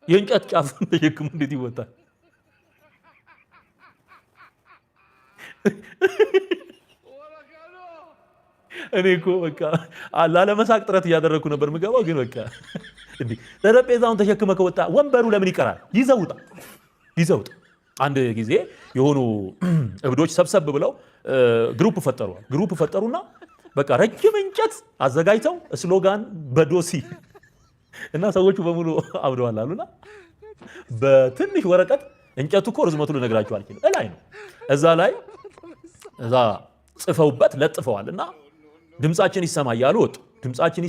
የእንጨት ጫፍ ተሸክሞ እንዴት ይወጣል? እኔ እኮ በቃ ላለመሳቅ ጥረት እያደረኩ ነበር ምገባው፣ ግን በቃ እንዴ ጠረጴዛውን ተሸክመ ከወጣ ወንበሩ ለምን ይቀራል? ይዘውጣ። አንድ ጊዜ የሆኑ እብዶች ሰብሰብ ብለው ግሩፕ ፈጠሩና በቃ ረጅም እንጨት አዘጋጅተው ስሎጋን በዶሲ እና ሰዎቹ በሙሉ አብደዋል አሉና በትንሽ ወረቀት እንጨቱ እኮ ርዝመቱ ልነግራችሁ አልችልም እላይ ነው እዛ ጽፈውበት ለጥፈዋል እና ድምጻችን ይሰማ እያሉ ወጡ። ድምጻችን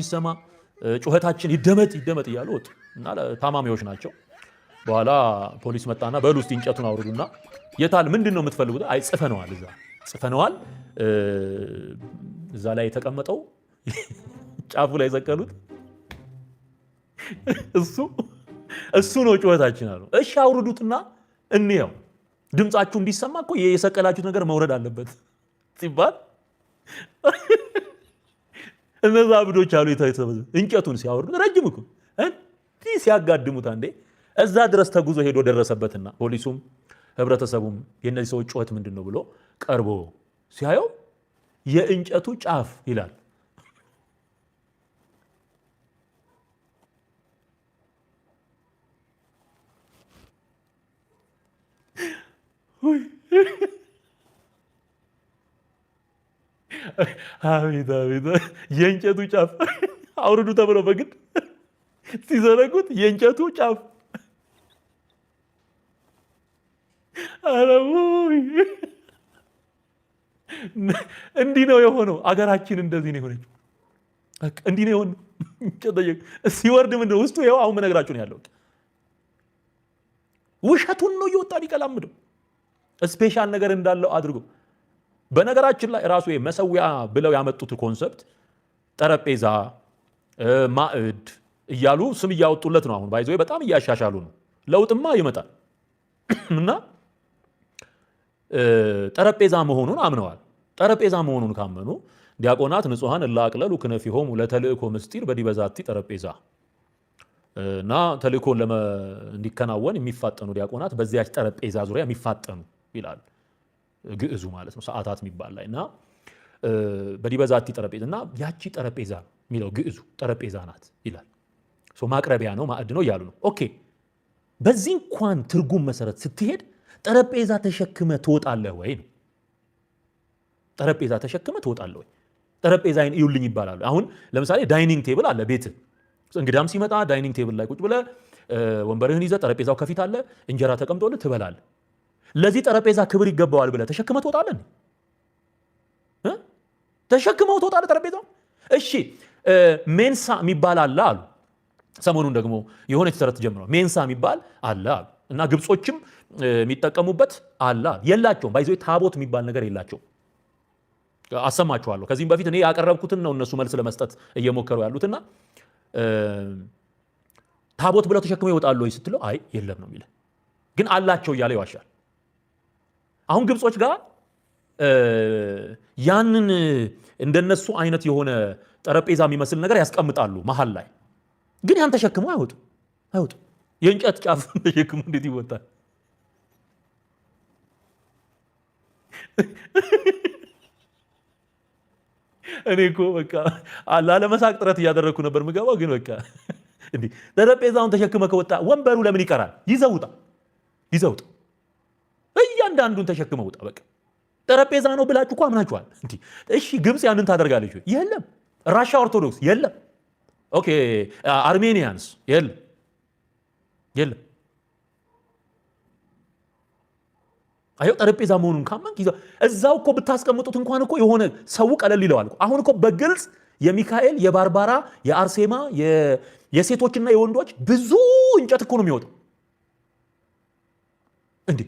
ይሰማ ጩኸታችን ይደመጥ እያሉ ወጡ እና ታማሚዎች ናቸው። በኋላ ፖሊስ መጣና በሉ እስቲ እንጨቱን አውርዱና የታል ምንድነው የምትፈልጉት? አይ ጽፈነዋል እዛ ላይ የተቀመጠው ጫፉ ላይ ዘቀሉት እሱ ነው ጩኸታችን አሉ። እሺ አውርዱትና እንየው ድምጻችሁ እንዲሰማ እኮ የሰቀላችሁት ነገር መውረድ አለበት ሲባል እነዛ አብዶች አሉ እንጨቱን ሲያወርዱ ረጅም እኮ እንዲህ ሲያጋድሙት አንዴ እዛ ድረስ ተጉዞ ሄዶ ደረሰበትና ፖሊሱም ህብረተሰቡም የነዚህ ሰዎች ጩኸት ምንድነው ብሎ ቀርቦ ሲያየው የእንጨቱ ጫፍ ይላል። አቤት የእንጨቱ ጫፍ አውርዱ ተብሎ በግድ ሲዘረጉት የእንጨቱ ጫፍ እንዲህ ነው የሆነው። አገራችን እንደዚህ ነው የሆነችው። እንዲህ ነው የሆነው። ሲወርድ ምንድነው ውስጡ ይኸው አሁን መነግራችሁ ነው ያለው። ውሸቱን ነው እየወጣ ሊቀላምደው ስፔሻል ነገር እንዳለው አድርጎ። በነገራችን ላይ ራሱ መሰዊያ ብለው ያመጡት ኮንሰፕት ጠረጴዛ፣ ማዕድ እያሉ ስም እያወጡለት ነው። አሁን ባይዘው በጣም እያሻሻሉ ነው። ለውጥማ ይመጣል እና ጠረጴዛ መሆኑን አምነዋል። ጠረጴዛ መሆኑን ካመኑ ዲያቆናት ንጹሃን እላቅለሉ ክነፊሆሙ ለተልእኮ ምስጢር በዲበዛቲ ጠረጴዛ እና ተልእኮ እንዲከናወን የሚፋጠኑ ዲያቆናት በዚያች ጠረጴዛ ዙሪያ የሚፋጠኑ ይላል ግዕዙ ማለት ነው። ሰዓታት የሚባል ላይ እና በዲበዛቲ ጠረጴዛ እና ያቺ ጠረጴዛ የሚለው ግዕዙ ጠረጴዛ ናት ይላል። ማቅረቢያ ነው ማዕድ ነው እያሉ ነው። ኦኬ በዚህ እንኳን ትርጉም መሰረት ስትሄድ ጠረጴዛ ተሸክመ ትወጣለህ ወይ ነው። ጠረጴዛ ተሸክመ ትወጣለህ ወይ? ጠረጴዛዬን እዩልኝ ይባላል። አሁን ለምሳሌ ዳይኒንግ ቴብል አለ ቤት እንግዳም ሲመጣ ዳይኒንግ ቴብል ላይ ቁጭ ብለህ ወንበርህን ይዘህ ጠረጴዛው ከፊት አለ እንጀራ ተቀምጦልህ ትበላለህ። ለዚህ ጠረጴዛ ክብር ይገባዋል ብለህ ተሸክመ ትወጣለህ? ተሸክመው ትወጣለህ ጠረጴዛው? እሺ ሜንሳ የሚባል አለ አሉ። ሰሞኑን ደግሞ የሆነች ተረት ጀምረው ሜንሳ የሚባል አለ አሉ እና ግብጾችም የሚጠቀሙበት አለ የላቸውም። ባይዞ ታቦት የሚባል ነገር የላቸውም። አሰማችኋለሁ። ከዚህም በፊት እኔ ያቀረብኩትን ነው እነሱ መልስ ለመስጠት እየሞከሩ ያሉትና ታቦት ብለው ተሸክመው ይወጣሉ ወይ ስትለው አይ የለም ነው የሚለው፣ ግን አላቸው እያለ ይዋሻል። አሁን ግብጾች ጋር ያንን እንደነሱ አይነት የሆነ ጠረጴዛ የሚመስል ነገር ያስቀምጣሉ መሃል ላይ፣ ግን ያን ተሸክመው አይወጡም። የእንጨት ጫፍ ተሸክመው እንዴት ይወጣል? እኔ እኮ በቃ ላለመሳቅ ጥረት እያደረኩ ነበር ምገባው፣ ግን በቃ እንዴ ጠረጴዛውን ተሸክመ ከወጣ ወንበሩ ለምን ይቀራል? ይዘውጣ። እያንዳንዱን ተሸክመ ውጣ። በቃ ጠረጴዛ ነው ብላችሁ እኮ አምናችኋል። እንዴ እሺ ግብጽ ያንን ታደርጋለች ወይ? የለም። ራሻ ኦርቶዶክስ የለም። ኦኬ አርሜኒያንስ የለም። አየው ጠረጴዛ መሆኑን ካመንክ እዛው እኮ ብታስቀምጡት እንኳን እኮ የሆነ ሰው ቀለል ይለዋል። አሁን እኮ በግልጽ የሚካኤል፣ የባርባራ፣ የአርሴማ፣ የሴቶችና የወንዶች ብዙ እንጨት እኮ ነው የሚወጣው። እንዴ